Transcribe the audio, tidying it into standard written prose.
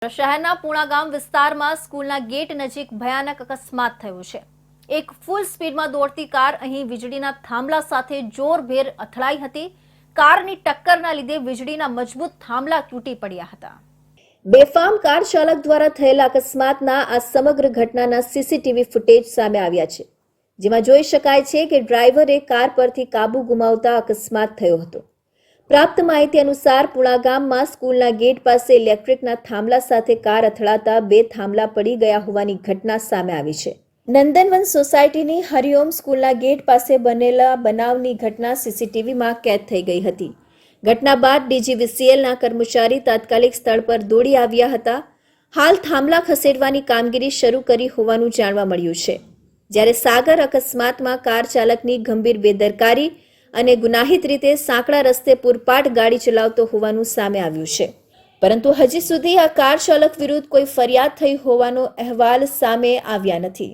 શહેરના પૂણાગામ વિસ્તારમાં સ્કૂલના ગેટ નજીક ભયાનક અકસ્માત થયો છે। એક ફૂલ સ્પીડમાં દોડતી કાર અહીં વીજળીના થાંભલા સાથે જોરભેર અથડાઈ હતી। કારની ટક્કરના લીધે વીજળીના મજબૂત થાંભલા તૂટી પડ્યા હતા। બેફામ કાર ચાલક દ્વારા થયેલા અકસ્માતના આ સમગ્ર ઘટનાના સીસીટીવી ફૂટેજ સામે આવ્યા છે, જેમાં જોઈ શકાય છે કે ડ્રાઈવરે કાર પરથી કાબુ ગુમાવતા અકસ્માત થયો હતો। પ્રાપ્ત માહિતી અનુસાર પૂણાગામમાં સ્કૂલના ગેટ પાસે ઇલેક્ટ્રિકના થાંભલા સાથે કાર અથડાતા બે થાંભલા પડી ગયા હોવાની ઘટના સામે આવી છે। નંદનવન સોસાયટીની હરિઓમ સ્કૂલના ગેટ પાસે બનેલા બનાવની ઘટના સીસીટીવીમાં કેદ થઈ ગઈ હતી। ઘટના બાદ ડીજીવીસીએલના કર્મચારી તાત્કાલિક સ્થળ પર દોડી આવ્યા હતા। હાલ થાંભલા ખસેડવાની કામગીરી શરૂ કરી હોવાનું જાણવા મળ્યું છે, જ્યારે સાગર અકસ્માતમાં કાર ચાલકની ગંભીર બેદરકારી અને ગુનાહિત રીતે સાંકડા રસ્તે પૂરપાટ ગાડી ચલાવતો હોવાનું સામે આવ્યું છે, પરંતુ હજી સુધી આ કાર ચાલક વિરુદ્ધ કોઈ ફરિયાદ થઈ હોવાનો અહેવાલ સામે આવ્યા નથી।